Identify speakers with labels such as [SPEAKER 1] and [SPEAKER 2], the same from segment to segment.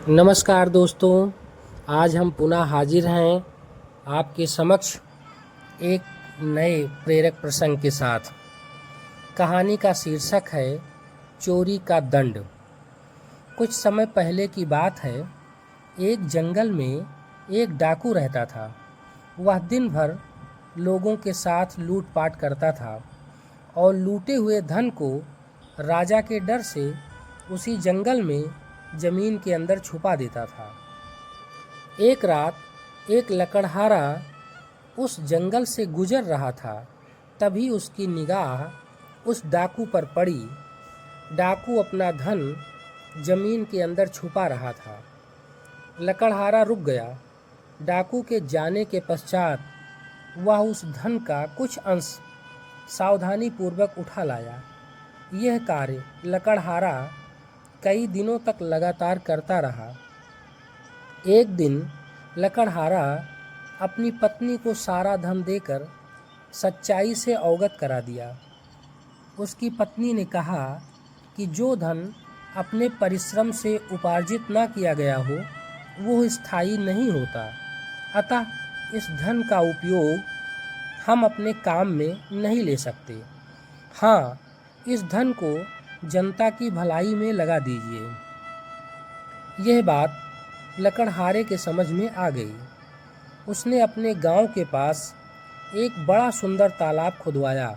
[SPEAKER 1] नमस्कार दोस्तों, आज हम पुनः हाजिर हैं आपके समक्ष एक नए प्रेरक प्रसंग के साथ। कहानी का शीर्षक है चोरी का दंड। कुछ समय पहले की बात है। एक जंगल में एक डाकू रहता था। वह दिन भर लोगों के साथ लूटपाट करता था और लूटे हुए धन को राजा के डर से उसी जंगल में जमीन के अंदर छुपा देता था। एक रात एक लकड़हारा उस जंगल से गुजर रहा था। तभी उसकी निगाह उस डाकू पर पड़ी। डाकू अपना धन जमीन के अंदर छुपा रहा था। लकड़हारा रुक गया। डाकू के जाने के पश्चात वह उस धन का कुछ अंश सावधानी पूर्वक उठा लाया। यह कार्य लकड़हारा कई दिनों तक लगातार करता रहा। एक दिन लकड़हारा अपनी पत्नी को सारा धन देकर सच्चाई से अवगत करा दिया। उसकी पत्नी ने कहा कि जो धन अपने परिश्रम से उपार्जित ना किया गया हो वो स्थायी नहीं होता। अतः इस धन का उपयोग हम अपने काम में नहीं ले सकते। हाँ, इस धन को जनता की भलाई में लगा दीजिए। यह बात लकड़हारे के समझ में आ गई। उसने अपने गांव के पास एक बड़ा सुंदर तालाब खुदवाया।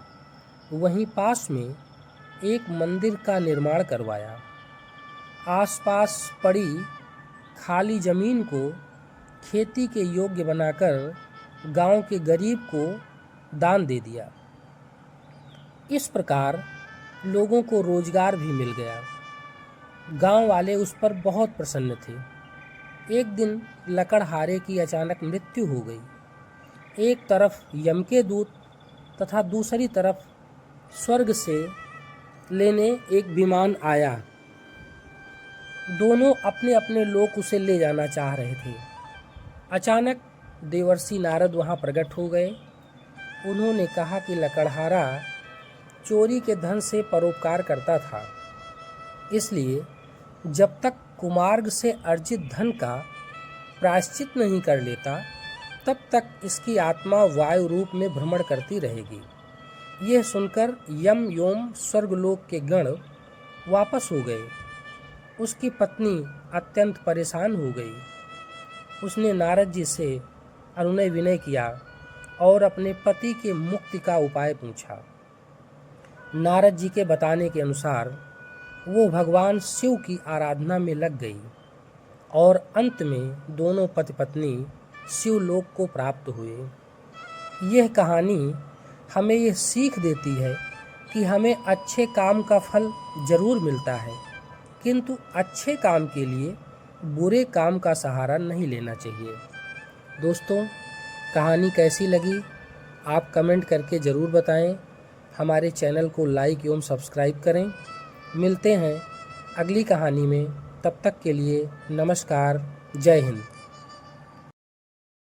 [SPEAKER 1] वहीं पास में एक मंदिर का निर्माण करवाया। आसपास पड़ी खाली जमीन को खेती के योग्य बनाकर गांव के गरीब को दान दे दिया। इस प्रकार लोगों को रोजगार भी मिल गया। गांव वाले उस पर बहुत प्रसन्न थे। एक दिन लकड़हारे की अचानक मृत्यु हो गई। एक तरफ यम के दूत तथा दूसरी तरफ स्वर्ग से लेने एक विमान आया। दोनों अपने अपने लोक उसे ले जाना चाह रहे थे। अचानक देवर्षि नारद वहां प्रकट हो गए। उन्होंने कहा कि लकड़हारा चोरी के धन से परोपकार करता था, इसलिए जब तक कुमार्ग से अर्जित धन का प्रायश्चित नहीं कर लेता तब तक इसकी आत्मा वायु रूप में भ्रमण करती रहेगी। यह सुनकर यम योम स्वर्गलोक के गण वापस हो गए। उसकी पत्नी अत्यंत परेशान हो गई। उसने नारद जी से अनुनय विनय किया और अपने पति के मुक्ति का उपाय पूछा। नारद जी के बताने के अनुसार वो भगवान शिव की आराधना में लग गई और अंत में दोनों पति पत्नी शिवलोक को प्राप्त हुए। यह कहानी हमें यह सीख देती है कि हमें अच्छे काम का फल जरूर मिलता है, किंतु अच्छे काम के लिए बुरे काम का सहारा नहीं लेना चाहिए। दोस्तों, कहानी कैसी लगी आप कमेंट करके ज़रूर बताएं। हमारे चैनल को लाइक एवं सब्सक्राइब करें। मिलते हैं अगली कहानी में। तब तक के लिए नमस्कार। जय हिंद।